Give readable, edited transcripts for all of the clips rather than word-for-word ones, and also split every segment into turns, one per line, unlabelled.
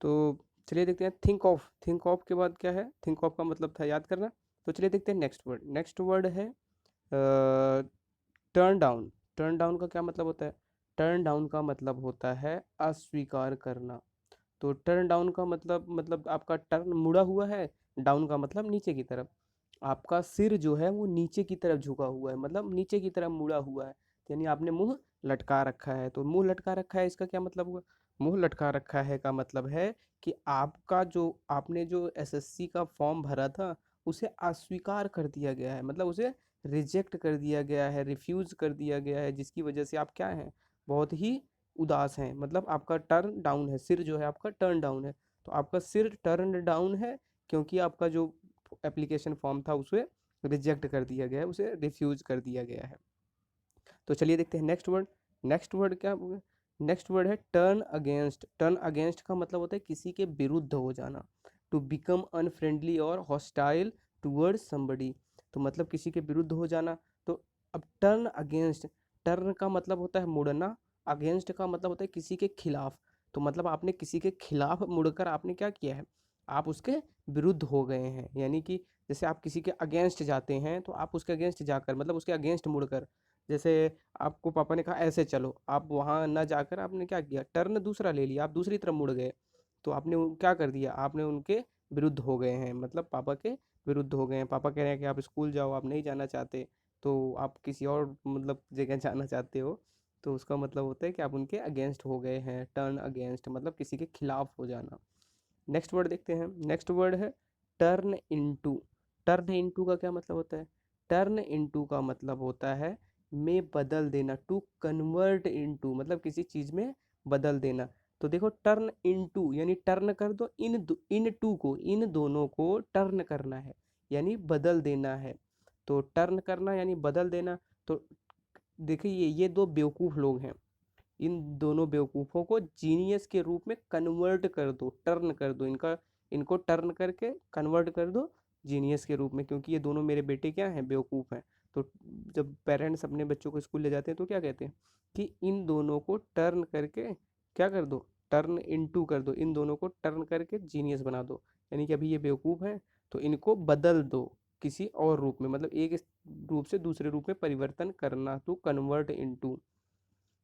तो चलिए देखते हैं थिंक ऑफ के बाद क्या है, थिंक ऑफ का मतलब था याद करना। तो चलिए देखते हैं नेक्स्ट वर्ड है टर्न डाउन। टर्न डाउन का क्या मतलब होता है? टर्न डाउन का मतलब होता है अस्वीकार करना। तो टर्न डाउन का मतलब आपका टर्न मुड़ा हुआ है, डाउन का मतलब नीचे की तरफ। आपका सिर जो है वो नीचे की तरफ झुका हुआ है, मतलब नीचे की तरफ मुड़ा हुआ है, यानी आपने मुंह लटका रखा है। तो मुंह लटका रखा है इसका क्या मतलब हुआ? मुंह लटका रखा है का मतलब है कि आपका जो आपने जो एसएससी का फॉर्म भरा था उसे अस्वीकार कर दिया गया है, मतलब उसे रिजेक्ट कर दिया गया है, रिफ्यूज कर दिया गया है, जिसकी वजह से आप क्या हैं, बहुत ही उदास हैं, मतलब आपका टर्न डाउन है, सिर जो है आपका टर्न डाउन है। तो आपका सिर टर्न डाउन है क्योंकि आपका जो एप्लीकेशन फॉर्म था उसे रिजेक्ट कर दिया गया है, उसे रिफ्यूज कर दिया गया है। तो चलिए देखते हैं नेक्स्ट वर्ड क्या होगा? नेक्स्ट वर्ड है टर्न अगेंस्ट। टर्न अगेंस्ट का मतलब होता है किसी के विरुद्ध हो जाना, टू बिकम अनफ्रेंडली और हॉस्टाइल टूवर्ड्स समबडी। तो मतलब किसी के विरुद्ध हो जाना। तो अब टर्न अगेंस्ट, टर्न का मतलब होता है मुड़ना, अगेंस्ट का मतलब होता है किसी के खिलाफ। तो मतलब आपने किसी के खिलाफ मुड़कर आपने क्या किया है, आप उसके विरुद्ध हो गए हैं, यानी कि जैसे आप किसी के अगेंस्ट जाते हैं तो आप उसके अगेंस्ट जाकर, मतलब उसके अगेंस्ट मुड़कर, जैसे आपको पापा ने कहा ऐसे चलो, आप वहाँ ना जाकर आपने क्या किया, टर्न दूसरा ले लिया, आप दूसरी तरफ मुड़ गए। तो आपने क्या कर दिया, आपने उनके विरुद्ध हो गए हैं, मतलब पापा के विरुद्ध हो गए हैं। पापा कह रहे हैं कि आप स्कूल जाओ, आप नहीं जाना चाहते, तो आप किसी और मतलब जगह जाना चाहते हो। तो उसका मतलब होता है कि आप उनके अगेंस्ट हो गए हैं, टर्न अगेंस्ट मतलब किसी के खिलाफ हो जाना। नेक्स्ट वर्ड देखते हैं, नेक्स्ट वर्ड है टर्न इनटू। टर्न इनटू का क्या मतलब होता है? टर्न इनटू का मतलब होता है में बदल देना, टू कन्वर्ट इनटू मतलब किसी चीज में बदल देना। तो देखो टर्न इनटू यानी टर्न कर दो, इन टू को, इन दोनों को टर्न करना है यानी बदल देना है। तो टर्न करना यानी बदल देना। तो देखिए ये दो बेवकूफ लोग हैं, इन दोनों बेवकूफ़ों को जीनियस के रूप में कन्वर्ट कर दो, टर्न कर दो, इनका इनको टर्न करके कन्वर्ट कर दो जीनियस के रूप में, क्योंकि ये दोनों मेरे बेटे क्या हैं, बेवकूफ़ हैं। तो जब पेरेंट्स अपने बच्चों को स्कूल ले जाते हैं तो क्या कहते हैं कि इन दोनों को टर्न करके क्या कर दो, टर्न इनटू कर दो, इन दोनों को टर्न करके जीनियस बना दो, यानी कि अभी ये बेवकूफ़ हैं तो इनको बदल दो किसी और रूप में, मतलब एक रूप से दूसरे रूप में परिवर्तन करना, टू कन्वर्ट इनटू।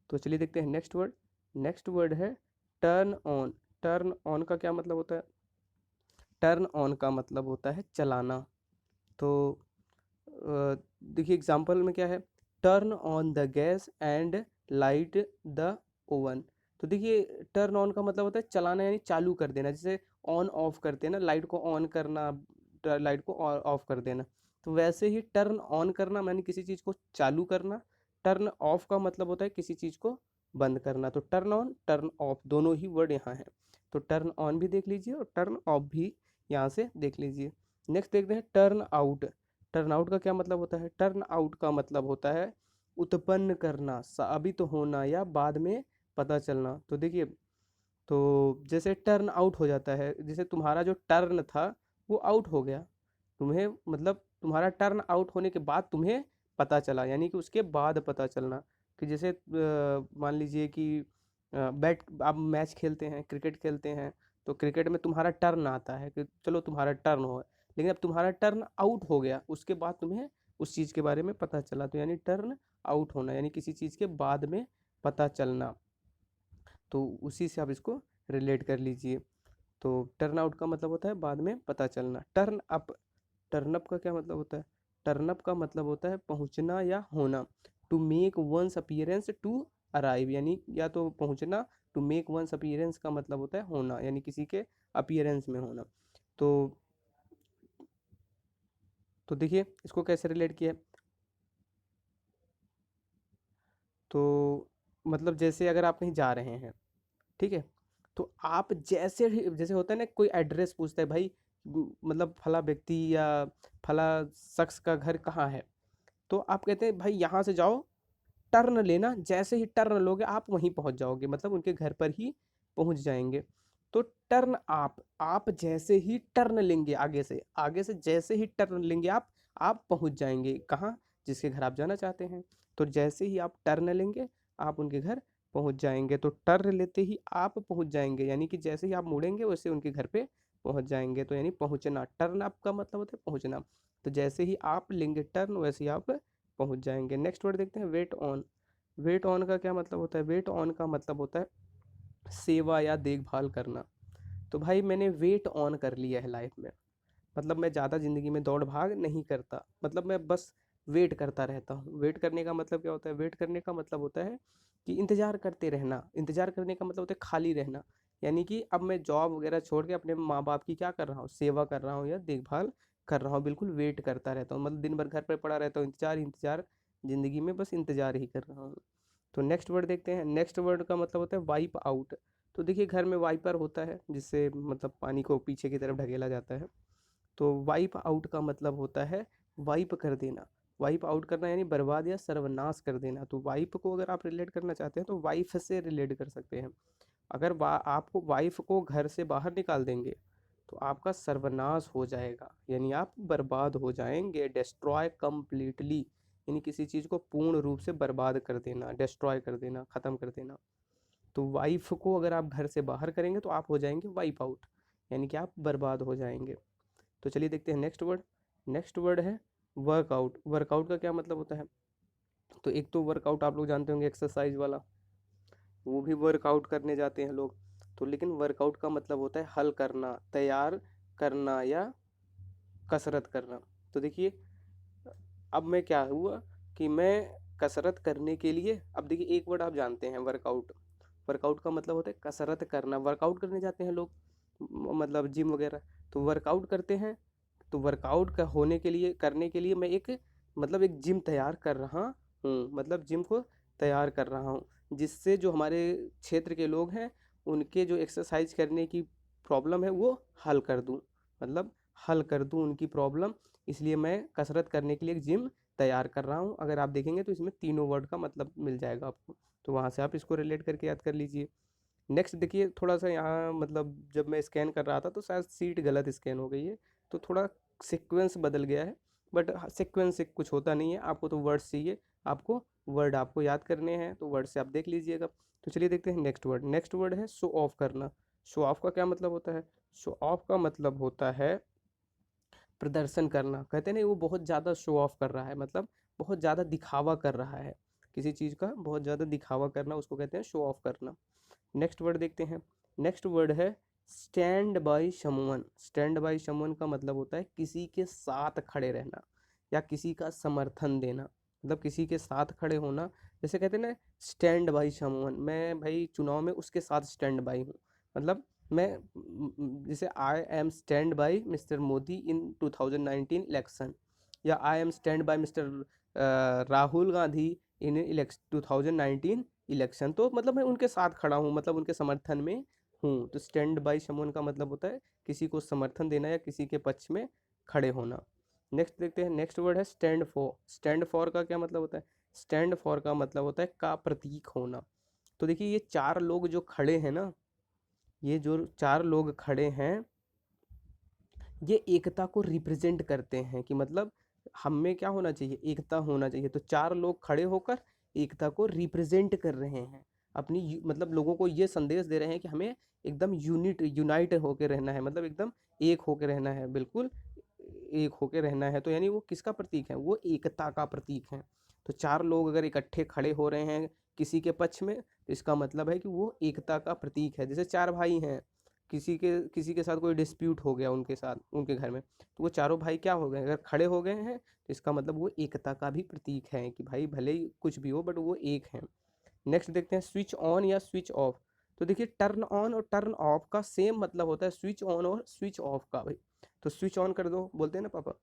तो चलिए देखते हैं नेक्स्ट वर्ड है टर्न ऑन। टर्न ऑन का क्या मतलब होता है? टर्न ऑन का मतलब होता है चलाना। तो देखिए एग्जांपल में क्या है, turn on the gas and light the oven. तो देखिए टर्न ऑन का मतलब होता है चलाना यानी चालू कर देना, जैसे ऑन ऑफ करते हैं ना, लाइट को ऑन करना, लाइट को ऑफ कर देना। तो वैसे ही टर्न ऑन करना यानी किसी चीज़ को चालू करना, टर्न ऑफ का मतलब होता है किसी चीज़ को बंद करना। तो टर्न ऑन टर्न ऑफ दोनों ही वर्ड यहाँ हैं। तो टर्न ऑन भी देख लीजिए और टर्न ऑफ भी यहाँ से देख लीजिए। नेक्स्ट देखते हैं टर्न आउट। टर्न आउट का क्या मतलब होता है? टर्न आउट का मतलब होता है उत्पन्न करना, साबित होना या बाद में पता चलना। तो देखिए, तो जैसे टर्न आउट हो जाता है, जैसे तुम्हारा जो टर्न था वो आउट हो गया, तुम्हें मतलब तुम्हारा टर्न आउट होने के बाद तुम्हें पता चला, यानी कि उसके बाद पता चलना। कि जैसे मान लीजिए कि बैट आप मैच खेलते हैं, क्रिकेट खेलते हैं, तो क्रिकेट में तुम्हारा टर्न आता है कि चलो तुम्हारा टर्न हो, लेकिन अब तुम्हारा टर्न आउट हो गया, उसके बाद तुम्हें उस चीज़ के बारे में पता चला। तो यानी टर्न आउट होना यानी किसी चीज़ के बाद में पता चलना। तो उसी से आप इसको रिलेट कर लीजिए। तो टर्न आउट का मतलब होता है बाद में पता चलना। टर्न अप का क्या मतलब होता है? टर्न अप का मतलब होता है पहुंचना या होना, to make one's appearance to arrive, यानी या तो पहुंचना, टू मेक वंस अपीयरेंस का मतलब होता है होना, यानी किसी के अपीयरेंस में होना। तो देखिए इसको कैसे रिलेट किया है? तो मतलब जैसे अगर आप कहीं जा रहे हैं, ठीक है, तो आप जैसे ही, जैसे होता है ना कोई एड्रेस पूछता है भाई, मतलब फला व्यक्ति या फला शख्स का घर कहाँ है, तो आप कहते हैं भाई यहाँ से जाओ, टर्न लेना, जैसे ही टर्न लोगे आप वहीं पहुंच जाओगे, मतलब उनके घर पर ही पहुंच जाएंगे। तो टर्न आप जैसे ही टर्न लेंगे, आगे से जैसे ही टर्न लेंगे आप पहुंच जाएंगे कहाँ, जिसके घर आप जाना चाहते हैं। तो जैसे ही आप टर्न लेंगे आप उनके घर पहुंच जाएंगे। तो टर्न लेते ही आप पहुंच जाएंगे, यानी कि जैसे ही आप मुड़ेंगे वैसे उनके घर पे पहुंच जाएंगे। तो यानी पहुंचना, टर्न आपका मतलब होता है पहुंचना। तो जैसे ही आप लेंगे टर्न वैसे ही आप पहुंच जाएंगे। नेक्स्ट वर्ड देखते हैं, वेट ऑन। वेट ऑन का क्या मतलब होता है? वेट ऑन का मतलब होता है सेवा या देखभाल करना। तो भाई मैंने वेट ऑन कर लिया है लाइफ में, मतलब मैं ज़्यादा ज़िंदगी में दौड़ भाग नहीं करता, मतलब मैं बस वेट करता रहता हूँ। वेट करने का मतलब क्या होता है? वेट करने का मतलब होता है कि इंतज़ार करते रहना। इंतज़ार करने का मतलब होता है खाली रहना, यानी कि अब मैं जॉब वगैरह छोड़ के अपने माँ बाप की क्या कर रहा हूँ? सेवा कर रहा हूँ या देखभाल कर रहा हूँ। बिल्कुल वेट करता रहता हूँ, मतलब दिन भर घर पर पड़ा रहता हूँ, इंतज़ार इंतज़ार, ज़िंदगी में बस इंतज़ार ही कर रहा हूँ। तो नेक्स्ट वर्ड देखते हैं। नेक्स्ट वर्ड का मतलब होता है वाइप आउट। तो देखिए घर में वाइपर होता है जिससे मतलब पानी को पीछे की तरफ ढकेला जाता है। तो वाइप आउट का मतलब होता है वाइप कर देना। वाइप आउट करना यानी बर्बाद या सर्वनाश कर देना। तो वाइप को अगर आप रिलेट करना चाहते हैं तो वाइफ से रिलेट कर सकते हैं। अगर आपको वाइफ को घर से बाहर निकाल देंगे तो आपका सर्वनाश हो जाएगा, यानी आप बर्बाद हो जाएंगे। डिस्ट्रॉय कंप्लीटली, यानी किसी चीज़ को पूर्ण रूप से बर्बाद कर देना, डिस्ट्रॉय कर देना, ख़त्म कर देना। तो वाइफ को अगर आप घर से बाहर करेंगे तो आप हो जाएंगे वाइप आउट, यानी कि आप बर्बाद हो जाएंगे। तो चलिए देखते हैं नेक्स्ट वर्ड। नेक्स्ट वर्ड है वर्कआउट। वर्कआउट का क्या मतलब होता है? तो एक तो वर्कआउट आप लोग जानते होंगे एक्सरसाइज वाला, वो भी वर्कआउट करने जाते हैं लोग। तो लेकिन वर्कआउट का मतलब होता है हल करना, तैयार करना या कसरत करना। तो देखिए अब मैं क्या हुआ कि मैं कसरत करने के लिए, अब देखिए एक वर्ड आप जानते हैं वर्कआउट। वर्कआउट का मतलब होता है कसरत करना। वर्कआउट करने जाते हैं लोग, मतलब जिम वगैरह, तो वर्कआउट करते हैं। तो वर्कआउट का होने के लिए, करने के लिए मैं एक मतलब एक जिम तैयार कर रहा हूँ, मतलब जिम को तैयार कर रहा हूँ, जिससे जो हमारे क्षेत्र के लोग हैं उनके जो एक्सरसाइज करने की प्रॉब्लम है वो हल कर दूँ, मतलब हल कर दूँ उनकी प्रॉब्लम। इसलिए मैं कसरत करने के लिए एक जिम तैयार कर रहा हूँ। अगर आप देखेंगे तो इसमें तीनों वर्ड का मतलब मिल जाएगा आपको, तो वहाँ से आप इसको रिलेट करके याद कर लीजिए। नेक्स्ट देखिए थोड़ा सा यहाँ, मतलब जब मैं स्कैन कर रहा था तो शायद सीट गलत स्कैन हो गई है, तो थोड़ा सीक्वेंस बदल गया है। बट सीक्वेंस से कुछ होता नहीं है, आपको तो वर्ड्स चाहिए, आपको वर्ड आपको याद करने हैं, तो वर्ड से आप देख लीजिएगा। तो चलिए देखते हैं नेक्स्ट वर्ड। नेक्स्ट वर्ड है शो ऑफ करना। शो ऑफ का क्या मतलब होता है? शो ऑफ का मतलब होता है प्रदर्शन करना। कहते हैं नहीं वो बहुत ज़्यादा शो ऑफ कर रहा है, मतलब बहुत ज़्यादा दिखावा कर रहा है, किसी चीज़ का बहुत ज़्यादा दिखावा करना, उसको कहते हैं शो ऑफ करना। नेक्स्ट वर्ड देखते हैं। नेक्स्ट वर्ड है stand by someone. Stand by someone का मतलब होता है किसी के साथ खड़े रहना या किसी का समर्थन देना, मतलब किसी के साथ खड़े होना। जैसे कहते हैं ना स्टैंड बाय समवन, मैं भाई चुनाव में उसके साथ स्टैंड बाय हूँ, मतलब मैं जैसे I am stand by mister Modi in 2019 election, या I am stand by mister Rahul Gandhi in election 2019 election. तो मतलब मैं उनके साथ खड़ा हूँ, मतलब उनके समर्थन में हूँ। तो स्टैंड बाय समवन का मतलब होता है किसी को समर्थन देना या किसी के पक्ष में खड़े होना। नेक्स्ट देखते हैं। नेक्स्ट वर्ड है स्टैंड फॉर। स्टैंड फॉर का क्या मतलब होता है? स्टैंड फॉर का मतलब होता है का प्रतीक होना। तो देखिए ये चार लोग जो खड़े हैं ना, ये जो चार लोग खड़े हैं ये एकता को रिप्रेजेंट करते हैं, कि मतलब हम में क्या होना चाहिए? एकता होना चाहिए। तो चार लोग खड़े होकर एकता को रिप्रेजेंट कर रहे हैं, अपनी मतलब लोगों को ये संदेश दे रहे हैं कि हमें एकदम यूनाइट होकर रहना है, मतलब एकदम एक होकर रहना है, बिल्कुल एक होकर रहना है। तो यानी वो किसका प्रतीक है? वो एकता का प्रतीक है। तो चार लोग अगर इकट्ठे खड़े हो रहे हैं किसी के पक्ष में, तो इसका मतलब है कि वो एकता का प्रतीक है। जैसे चार भाई हैं, किसी के साथ कोई डिस्प्यूट हो गया उनके साथ, उनके घर में, तो वो चारों भाई क्या हो गए? अगर खड़े हो गए हैं तो इसका मतलब वो एकता का भी प्रतीक है, कि भाई भले ही कुछ भी हो बट वो एक है। नेक्स्ट देखते हैं स्विच ऑन या स्विच ऑफ। तो देखिए टर्न ऑन और टर्न ऑफ का सेम मतलब होता है स्विच ऑन और स्विच ऑफ का भाई। तो स्विच ऑन कर दो बोलते हैं ना पापा,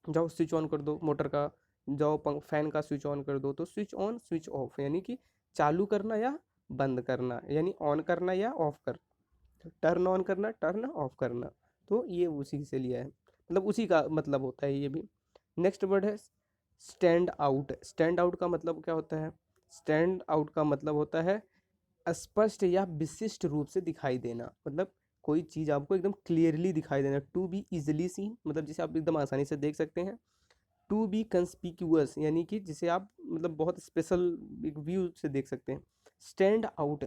जाओ स्विच ऑन कर दो मोटर का, जाओ फैन का स्विच ऑन कर दो। तो स्विच ऑन स्विच ऑफ यानी कि चालू करना या बंद करना, यानी ऑन करना या ऑफ करना, टर्न ऑन करना, टर्न ऑफ करना। तो ये उसी से लिया है, मतलब उसी का मतलब होता है ये भी। नेक्स्ट वर्ड है स्टैंड आउट। स्टैंड आउट का मतलब क्या होता है? स्टैंड आउट का मतलब होता है स्पष्ट या विशिष्ट रूप से दिखाई देना, मतलब कोई चीज़ आपको एकदम क्लियरली दिखाई देना। टू बी इजिली सीन, मतलब जिसे आप एकदम आसानी से देख सकते हैं। टू बी कंस्पिक्यूअस यानी कि जिसे आप मतलब बहुत स्पेशल एक व्यू से देख सकते हैं। स्टैंड आउट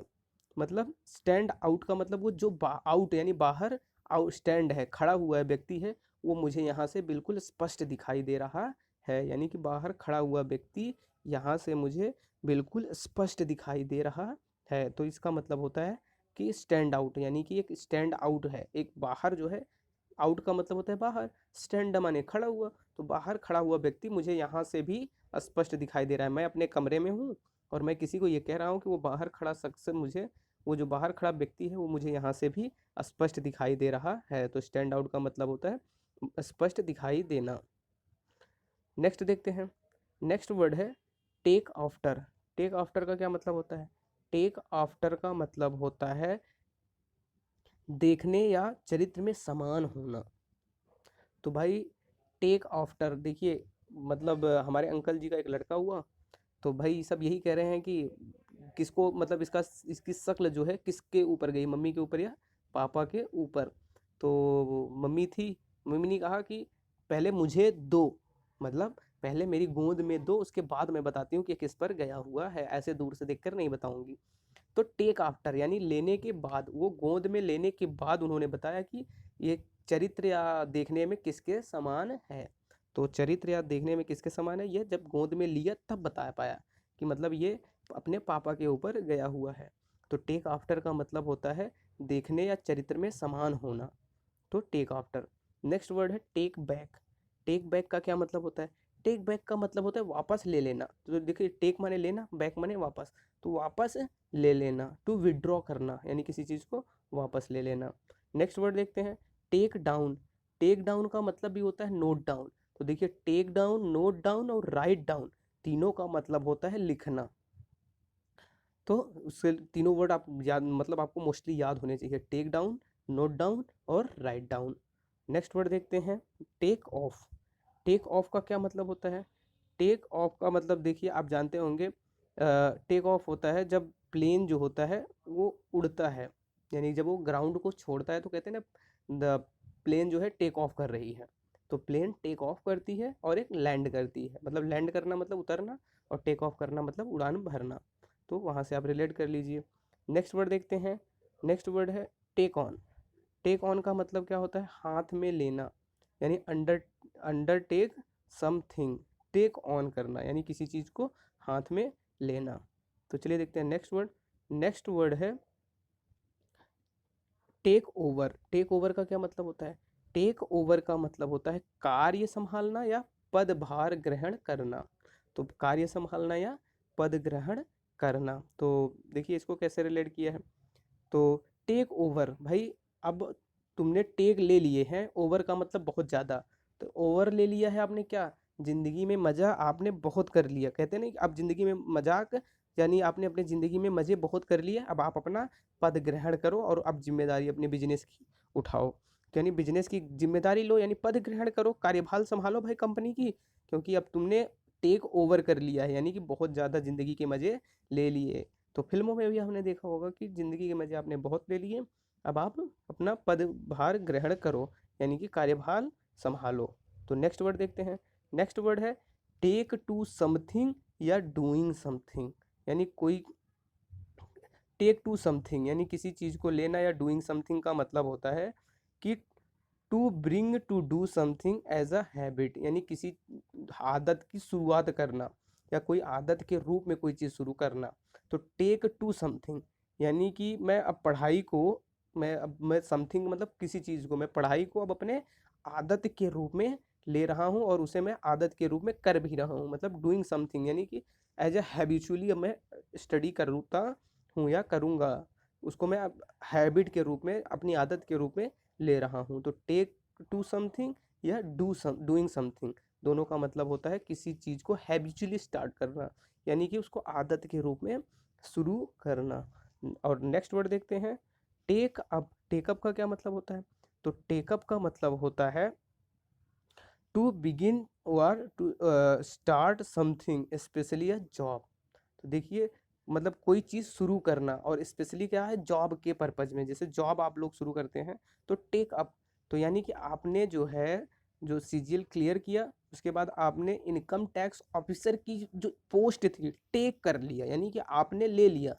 मतलब स्टैंड आउट का मतलब वो जो आउट यानी बाहर, आउट स्टैंड है, खड़ा हुआ है व्यक्ति है, वो मुझे यहाँ से बिल्कुल स्पष्ट दिखाई दे रहा है, यानी कि बाहर खड़ा हुआ व्यक्ति यहाँ से मुझे बिल्कुल स्पष्ट दिखाई दे रहा है। तो इसका मतलब होता है कि स्टैंड आउट, यानी कि एक स्टैंड आउट है, एक बाहर जो है, आउट का मतलब होता है बाहर, स्टैंड माने खड़ा हुआ, तो बाहर खड़ा हुआ व्यक्ति मुझे यहाँ से भी स्पष्ट दिखाई दे रहा है। मैं अपने कमरे में हूँ और मैं किसी को ये कह रहा हूँ कि वो बाहर खड़ा शख्स मुझे, वो जो बाहर खड़ा व्यक्ति है वो मुझे यहाँ से भी स्पष्ट दिखाई दे रहा है। तो स्टैंड आउट का मतलब होता है स्पष्ट दिखाई देना। नेक्स्ट देखते हैं, नेक्स्ट वर्ड है टेक आफ्टर। टेक आफ्टर का क्या मतलब होता है? टेक आफ्टर का मतलब होता है देखने या चरित्र में समान होना। तो भाई टेक आफ्टर, देखिए मतलब हमारे अंकल जी का एक लड़का हुआ, तो भाई सब यही कह रहे हैं कि किसको, मतलब इसका, इसकी शक्ल जो है किसके ऊपर गई, मम्मी के ऊपर या पापा के ऊपर। तो मम्मी थी, मम्मी ने कहा कि पहले मुझे दो, मतलब पहले मेरी गोद में दो, उसके बाद मैं बताती हूँ कि किस पर गया हुआ है, ऐसे दूर से देखकर नहीं बताऊंगी। तो टेक आफ्टर यानी लेने के बाद, वो गोद में लेने के बाद उन्होंने बताया कि ये चरित्र या देखने में किसके समान है। तो चरित्र या देखने में किसके समान है, ये जब गोद में लिया तब बता पाया कि मतलब ये अपने पापा के ऊपर गया हुआ है। तो टेक आफ्टर का मतलब होता है देखने या चरित्र में समान होना। तो टेक आफ्टर। नेक्स्ट वर्ड है टेक बैक। टेक बैक का क्या मतलब होता है? टेक बैक का मतलब होता है वापस ले लेना। तो देखिए टेक माने लेना, बैक माने वापस, तो वापस ले लेना। टू विड्रॉ करना यानी किसी चीज़ को वापस ले लेना। नेक्स्ट वर्ड देखते हैं टेक डाउन। टेक डाउन का मतलब भी होता है नोट डाउन। तो देखिए टेक डाउन, नोट डाउन और राइट डाउन, तीनों का मतलब होता है लिखना। तो उससे तीनों वर्ड आप याद, मतलब आपको मोस्टली याद होने चाहिए, टेक डाउन, नोट डाउन और राइट डाउन। नेक्स्ट वर्ड देखते हैं टेक ऑफ। टेक ऑफ का क्या मतलब होता है? टेक ऑफ का मतलब देखिए आप जानते होंगे, टेक ऑफ होता है जब प्लेन जो होता है वो उड़ता है, यानी जब वो ग्राउंड को छोड़ता है तो कहते हैं ना द प्लेन जो है टेक ऑफ कर रही है। तो प्लेन टेक ऑफ करती है और एक लैंड करती है, मतलब लैंड करना मतलब उतरना, और टेक ऑफ करना मतलब उड़ान भरना। तो वहाँ से आप रिलेट कर लीजिए। नेक्स्ट वर्ड देखते हैं, नेक्स्ट वर्ड है टेक ऑन। टेक ऑन का मतलब क्या होता है? हाथ में लेना, यानी अंडरटेक समथिंग, टेक ऑन करना यानी किसी चीज़ को हाथ में लेना। तो चलिए देखते हैं नेक्स्ट वर्ड। नेक्स्ट वर्ड है टेक ओवर। टेक ओवर का क्या मतलब होता है? टेक ओवर का मतलब होता है कार्य संभालना या पदभार ग्रहण करना। तो कार्य संभालना या पद ग्रहण करना। तो देखिए इसको कैसे रिलेट किया है। तो टेक ओवर भाई, अब तुमने टेक ले लिए हैं, ओवर का मतलब बहुत ज़्यादा, तो ओवर ले लिया है आपने क्या? ज़िंदगी में मज़ा आपने बहुत कर लिया, कहते हैं ना कि अब ज़िंदगी में मजाक, यानी आपने अपनी ज़िंदगी में मज़े बहुत कर लिए, अब आप अपना पद ग्रहण करो और अब जिम्मेदारी अपने बिजनेस की उठाओ। यानी बिजनेस की जिम्मेदारी लो, यानी पद ग्रहण करो, कार्यभार संभालो भाई कंपनी की, क्योंकि अब तुमने टेक ओवर कर लिया है, यानी कि बहुत ज़्यादा ज़िंदगी के मज़े ले लिए। तो फिल्मों में भी हमने देखा होगा कि ज़िंदगी के मज़े आपने बहुत ले लिए, अब आप अपना पदभार ग्रहण करो, यानी कि कार्यभार संभालो। तो नेक्स्ट वर्ड देखते हैं। नेक्स्ट वर्ड है टेक टू समथिंग या डूइंग समथिंग, यानी कोई, टेक टू समथिंग यानी किसी चीज़ को लेना, या डूइंग समथिंग का मतलब होता है कि to bring to do something as a habit, यानी किसी आदत की शुरुआत करना या कोई आदत के रूप में कोई चीज़ शुरू करना। तो टेक टू समथिंग यानी कि मैं अब पढ़ाई को, मैं समथिंग मतलब किसी चीज़ को, मैं पढ़ाई को अब अपने आदत के रूप में ले रहा हूँ और उसे मैं आदत के रूप में कर भी रहा हूँ, मतलब डूइंग समथिंग यानी कि एज अ हैबिचुअली अब मैं स्टडी करता हूँ या करूँगा, उसको मैं अब हैबिट के रूप में, अपनी आदत के रूप में ले रहा हूँ। तो टेक टू समथिंग या डूइंग समथिंग, दोनों का मतलब होता है किसी चीज़ को हैबिचुअली स्टार्ट करना, यानी कि उसको आदत के रूप में शुरू करना। और नेक्स्ट वर्ड देखते हैं टेक अप। टेक अप का क्या मतलब होता है? तो टेक अप का मतलब होता है टू बिगिन और to start something, specially a job. तो देखिए मतलब कोई चीज़ शुरू करना, और स्पेशली क्या है, जॉब के पर्पज में, जैसे जॉब आप लोग शुरू करते हैं तो टेक अप, तो यानी कि आपने जो है जो सीजीएल क्लियर किया, उसके बाद आपने इनकम टैक्स ऑफिसर की जो पोस्ट थी टेक कर लिया, यानी कि आपने ले लिया,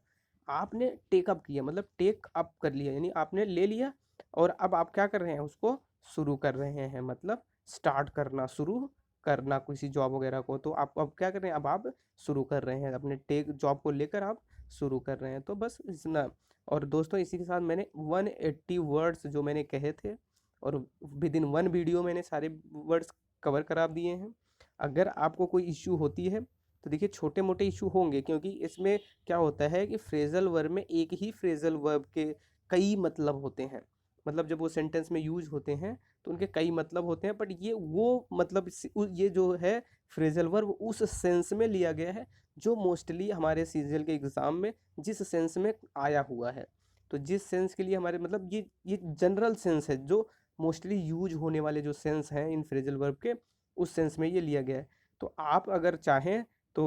आपने टेक अप किया, मतलब टेक अप कर लिया यानी आपने ले लिया, और अब आप क्या कर रहे हैं, उसको शुरू कर रहे हैं, मतलब स्टार्ट करना, शुरू करना किसी जॉब वगैरह को। तो आप अब क्या कर रहे हैं, अब आप शुरू कर रहे हैं अपने टेक जॉब को लेकर, आप शुरू कर रहे हैं। तो बस इतना। और दोस्तों इसी के साथ मैंने 180 वर्ड्स जो मैंने कहे थे, और विद इन वन वीडियो मैंने सारे वर्ड्स कवर करा दिए हैं। अगर आपको कोई इश्यू होती है तो देखिए, छोटे मोटे इशू होंगे, क्योंकि इसमें क्या होता है कि फ्रेजल वर्ब में एक ही फ्रेजल वर्ब के कई मतलब होते हैं। मतलब जब वो सेंटेंस में यूज होते हैं तो उनके कई मतलब होते हैं, बट ये वो मतलब ये जो है फ्रेजल वर्ब उस सेंस में लिया गया है जो मोस्टली हमारे सीजल के एग्जाम में जिस सेंस में आया हुआ है। तो जिस सेंस के लिए हमारे मतलब ये जनरल सेंस है, जो मोस्टली यूज होने वाले जो सेंस हैं इन फ्रेजल वर्ब के, उस सेंस में ये लिया गया है। तो आप अगर चाहें तो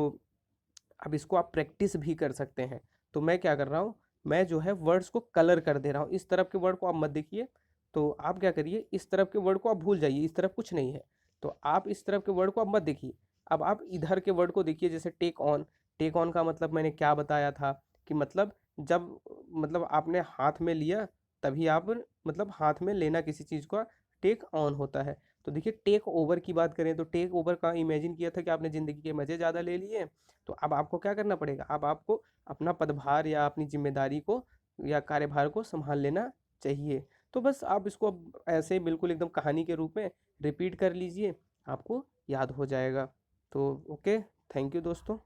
अब इसको आप प्रैक्टिस भी कर सकते हैं। तो मैं क्या कर रहा हूँ, मैं जो है वर्ड्स को कलर कर दे रहा हूँ। इस तरफ के वर्ड को आप मत देखिए, तो आप क्या करिए, इस तरफ के वर्ड को आप भूल जाइए, इस तरफ कुछ नहीं है। तो आप इस तरफ के वर्ड को आप मत देखिए, अब आप इधर के वर्ड को देखिए। जैसे टेक ऑन, टेक ऑन का मतलब मैंने क्या बताया था कि मतलब जब मतलब आपने हाथ में लिया, तभी आप मतलब हाथ में लेना किसी चीज़ का टेक ऑन होता है। तो देखिए, टेक ओवर की बात करें तो टेक ओवर का इमेजिन किया था कि आपने ज़िंदगी के मज़े ज़्यादा ले लिए। तो अब आपको क्या करना पड़ेगा, अब आपको अपना पदभार या अपनी जिम्मेदारी को या कार्यभार को संभाल लेना चाहिए। तो बस आप इसको अब ऐसे बिल्कुल एकदम कहानी के रूप में रिपीट कर लीजिए, आपको याद हो जाएगा। तो ओके, थैंक यू दोस्तों।